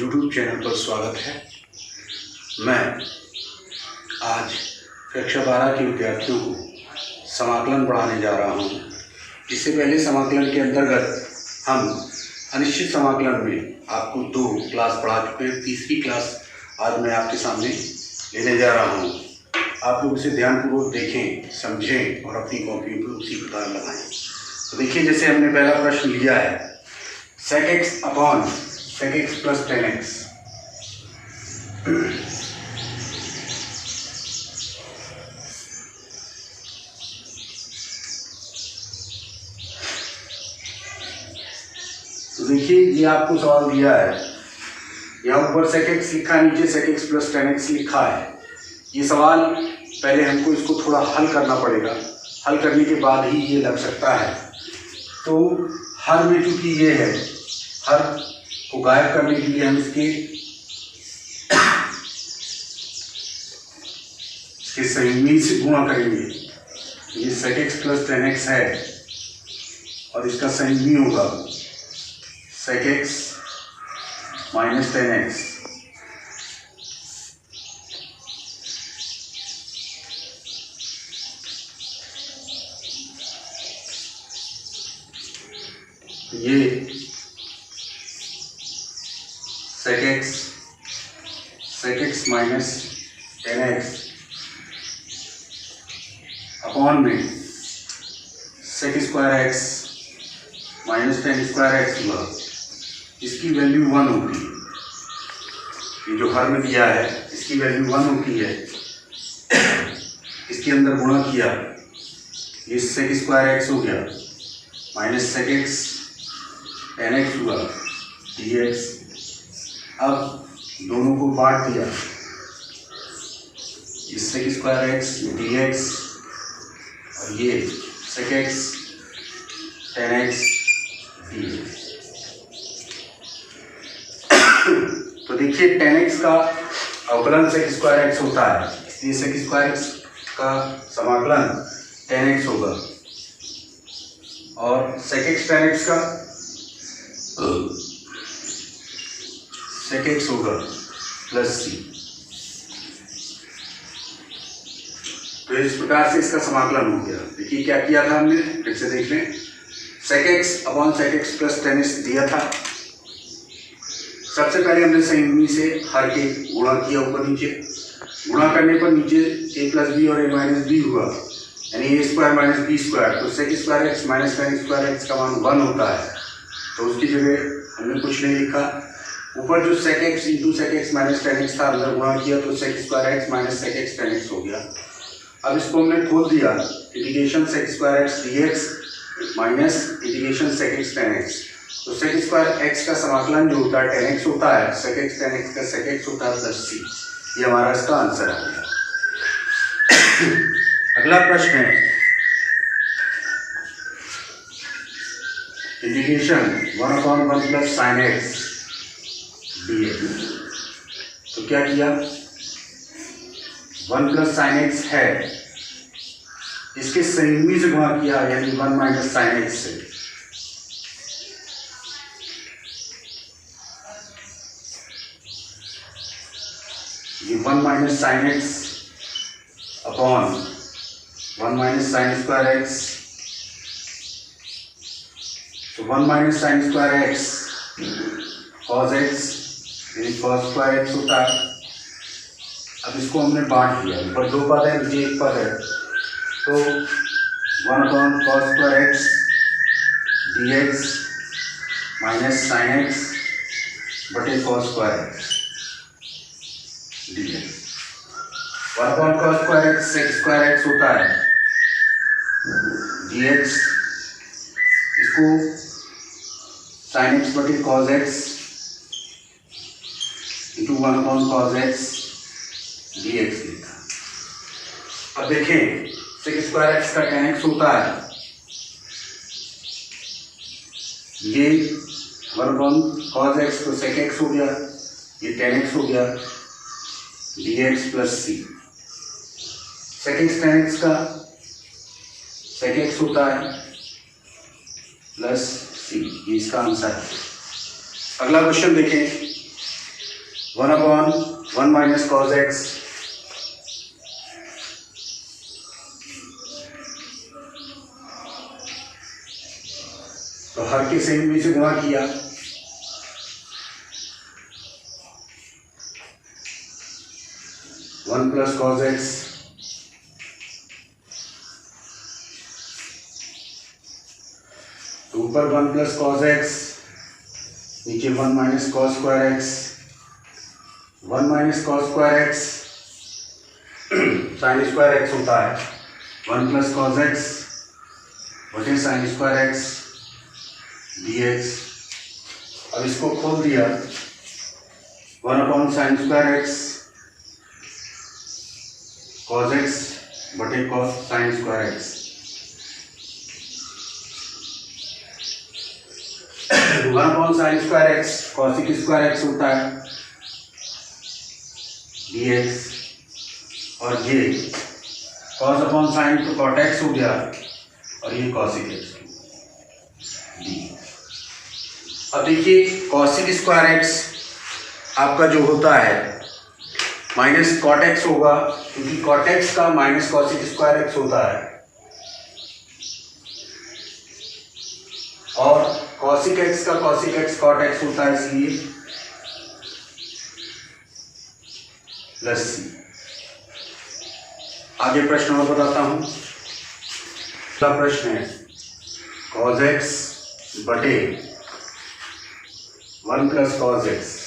YouTube channel पर स्वागत है। मैं आज कक्षा 12 के विद्यार्थियों को समाकलन पढ़ाने जा रहा हूँ। इससे पहले समाकलन के अंतर्गत हम अनिश्चित समाकलन में आपको 2 क्लास पढ़ा चुके हैं। तीसरी क्लास आज मैं आपके सामने लेने जा रहा हूँ। आप लोग इसे ध्यानपूर्वक देखें, समझें और अपनी कॉपी पर उसी प्रकार लगाएं। तो देखिए, जैसे हमने पहला प्रश्न लिया है sec x upon sec x plus tan x। तो देखिए, ये आपको सवाल दिया है, यहाँ ऊपर sec x लिखा है, नीचे sec x plus tan x लिखा है। ये सवाल पहले हमको इसको थोड़ा हल करना पड़ेगा, हल करने के बाद ही ये लग सकता है। तो हर में चूंकि ये है, हर को गायब करने के लिए हम इसके संयुग्मी से गुणा करेंगे। ये sec x plus tan x है और इसका संयुग्मी होगा sec x minus tan x। ये sec x minus tan x upon में sec square x minus tan square x हुआ। इसकी वैल्यू 1 होगी। ये जो हर में दिया है इसकी वैल्यू 1 होती है। इसके अंदर गुणा किया, ये sec स्क्वायर x हो गया minus sec x tan x हुआ dx। अब दोनों को बांट दिया, ये sec स्क्वायर x dx और ये sec x tan x dx। तो देखिए, tan x का अवकलन sec स्क्वायर x होता है, इसलिए sec स्क्वायर x का समाकलन tan x होगा और sec x tan x का sec x होगा प्लस c। तो इस प्रकार से इसका समाकलन हो गया। देखिए क्या किया था हमने, फिर से देख लें। sec x upon sec x plus tan x दिया था। सबसे पहले हमने संयुग्मी से हर के गुणा किया, ऊपर नीचे गुणा करने पर नीचे a प्लस बी और a माइनस बी हुआ, यानी a square minus b square. तो sec square x minus tan square x का मान 1 होता है, तो उसकी जगह हमने कुछ नहीं लिखा। ऊपर जो sec x into sec x minus tan x था, अंदर गुणा किया तो sec square x minus sec x tan x हो गया। अब इसको हमने खोल दिया, integration sec square x dx minus integration sec x tan x। तो sec स्क्वायर x का समाकलन जो होता है tan x होता है, sec x tan x का sec x होता है प्लस c। ये हमारा इसका आंसर आ गया। अगला प्रश्न है integration 1/1 plus sin x dx। तो क्या किया, 1 प्लस sin x है, इसके संयुग्मी से गुणा किया, यानी 1 माइनस sin x से। ये 1 minus sin x upon 1 minus sin square x। तो 1 minus sin square x cos x यानी cos स्क्वायर x होता है। अब इसको हमने बांट दिया, ऊपर 2 पद है, नीचे 1 पद है, तो 1 upon cos square x dx minus sin x बटे cos square x dx। 1 upon cos square x sec square x होता है dx, इसको sin x बटे cos x into 1 upon cos x dx लिखा। अब देखें, sec स्क्वायर x का tan x होता है, ये 1 अपॉन cos x तो sec x हो गया, ये tan x हो गया dx plus c। sec x tan x का sec x होता है प्लस सी, ये इसका आंसर है। अगला क्वेश्चन देखें, 1/1 माइनस कॉस एक्स तो हर के सेम बी से गुणा किया, वन प्लस कॉस एक्स तो ऊपर 1 प्लस कॉस एक्स, नीचे 1 minus cos square X, 1 minus cos square X sine square X होता है 1 प्लस कॉस एक्स बटे साइन स्क्वायर एक्स dx। अब इसको खोल दिया 1 sine square X cos x बटे cos sine square X. 1 sine square X cosec square X होता है dx और ये कॉस अपॉन साइन तो कॉट एक्स हो गया और ये कॉसिक एक्स डी। अब देखिए कॉसिक स्क्वायर एक्स आपका जो होता है माइनस कॉट एक्स होगा, क्योंकि कॉट एक्स का माइनस कॉसिक स्क्वायर एक्स होता है, और कॉसिक एक्स का कॉसिक एक्स कॉट एक्स होता है, इसलिए प्लस सी। आगे प्रश्न और बताता हूं। पहला प्रश्न है कॉस एक्स बटे 1 प्लस कॉस एक्स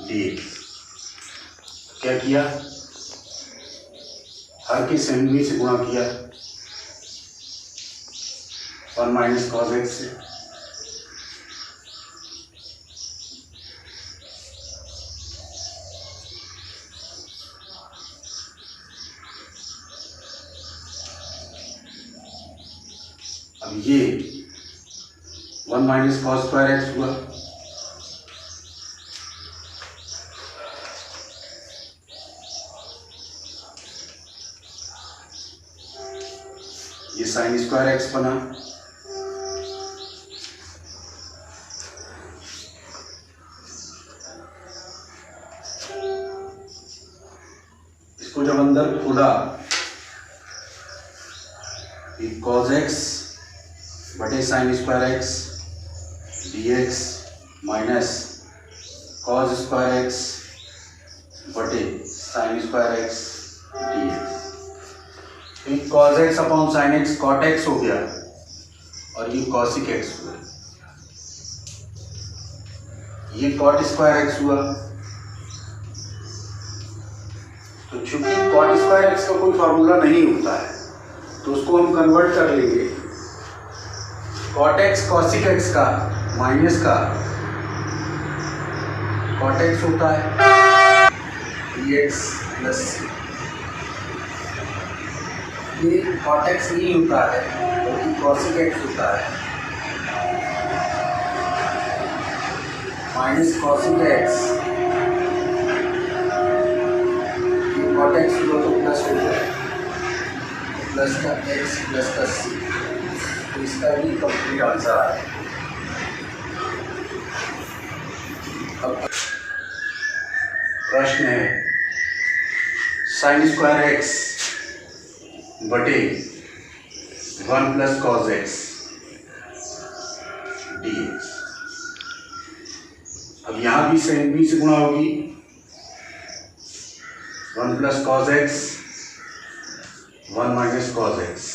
dx। क्या किया, हर की सेमी से गुणा किया 1 माइनस कॉस एक्स से, अब ये 1 माइनस कॉस स्क्वायर एक्स हुआ, ये साइन स्क्वायर एक्स बना, इसको जब अंदर खोला कॉस एक्स बटे sine square x dx minus cos square x बटे साइन स्क्वायर एक्स dx। तो cos x upon sine x cot x हो गया और ये कॉसिक एक्स हुआ, ये कॉट स्क्वायर एक्स हुआ। तो चूंकि कॉट स्क्वायर एक्स का कोई फार्मूला नहीं होता है तो उसको हम कन्वर्ट कर लेंगे कॉट एक्स कॉसिक एक्स का माइनस का कॉट एक्स होता है dx प्लस सी। ये कॉट एक्स नहीं होता है बल्कि कॉसिक एक्स होता है माइनस कॉसिक एक्स, ये कॉट एक्स हुआ तो प्लस हो गया प्लस का एक्स प्लस का सी, तो इसका भी कंप्लीट आंसर आया। अब प्रश्न है साइन स्क्वायर एक्स बटे 1 प्लस कॉस एक्स dx। अब यहां भी साइन बी से गुणा होगी 1 plus cos x 1 minus cos X.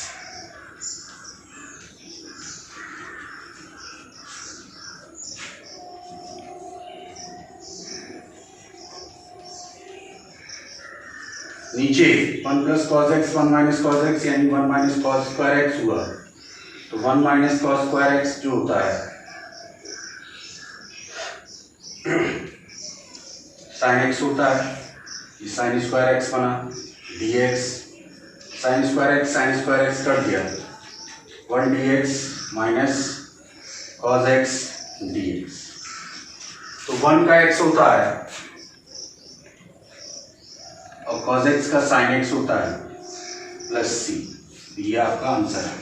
नीचे 1 plus cos x 1 minus cos x यानी 1 माइनस कॉस स्क्वायर एक्स हुआ, तो 1 माइनस कॉस स्क्वायर एक्स जो होता है साइन एक्स होता है, ये साइन स्क्वायर एक्स बना dx, साइन स्क्वायर एक्स कर दिया 1 dx minus cos x dx। तो 1 का x होता है और कॉस एक्स का साइन एक्स होता है प्लस सी। ये आपका आंसर है।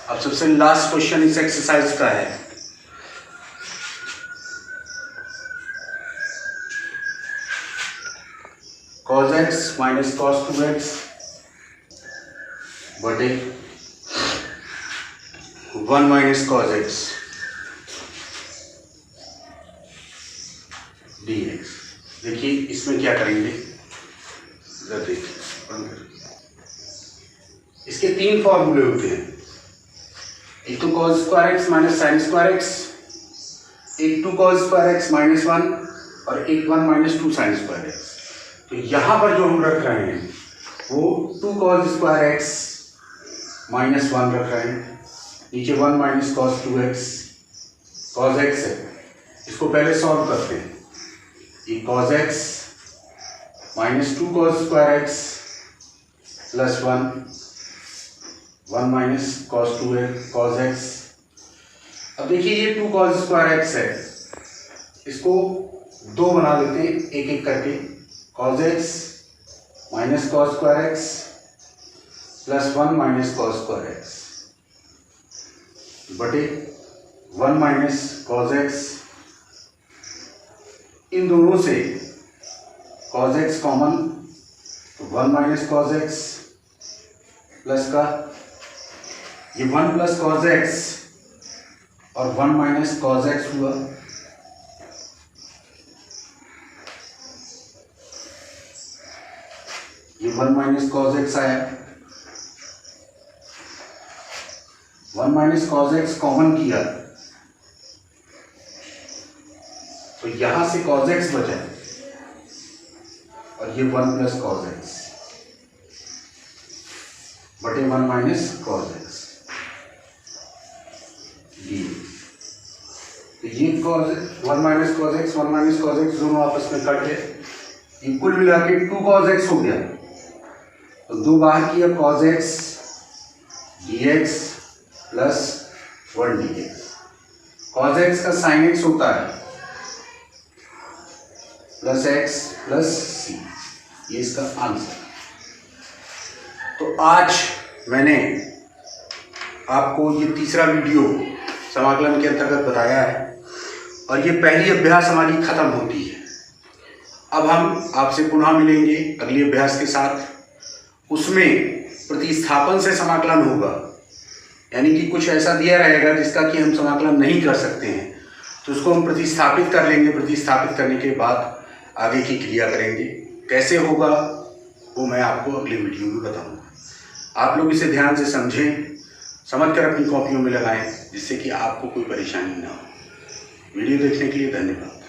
अब सबसे लास्ट क्वेश्चन इस एक्सरसाइज का है x माइनस कॉस 2x बटे 1 माइनस कॉस x dx। देखिए इसमें क्या करेंगे, जरा देखिए, इसके 3 फॉर्मूले होते हैं, एक तो cos square x minus sine square x, एक 2 cos स्क्वायर x माइनस 1 और एक 1 माइनस 2 साइन स्क्वायर x। तो यहाँ पर जो हम रख रहे हैं वो 2 cos स्क्वायर x माइनस 1 रख रहे हैं, नीचे 1 minus cos 2x, cos x है, इसको पहले सॉल्व करते हैं। ये cos x minus 2 cos square x plus 1 minus cos 2x cos x। अब देखिए ये 2 cos स्क्वायर x है, इसको 2 बना देते हैं एक एक करके, cos x minus cos square x plus 1 minus cos square x बटे 1 माइनस cos x। इन दोनों से cos x common, 1 minus cos x plus का ये 1 प्लस cos x और 1 माइनस cos x हुआ, ये 1 माइनस cos x आया, 1 माइनस cos x कॉमन किया तो यहां से cos x बचा और ये 1 प्लस cos x बटे 1 माइनस cos x तो ये 1 minus cos x 1 minus cos x दोनों आपस में कट गए, कुल मिला के 2 cos x हो गया। तो 2 बाहर किया cos x dx plus 1 dx। cos x का sin x होता है प्लस x प्लस c, ये इसका आंसर। तो आज मैंने आपको ये तीसरा वीडियो समाकलन के अंतर्गत बताया है और ये पहली अभ्यास हमारी खत्म होती है। अब हम आपसे पुनः मिलेंगे अगले अभ्यास के साथ, उसमें प्रतिस्थापन से समाकलन होगा, यानी कि कुछ ऐसा दिया रहेगा जिसका कि हम समाकलन नहीं कर सकते हैं, तो उसको हम प्रतिस्थापित कर लेंगे। प्रतिस्थापित करने के बाद आगे की क्रिया करेंगे, कैसे होगा वो मैं आपको अगले वीडियो में बताऊंगा। आप लोग इसे ध्यान से समझें, समझकर अपनी कॉपियों में लगाएं, जिससे कि आपको कोई परेशानी ना हो। वीडियो देखने के लिए धन्यवाद।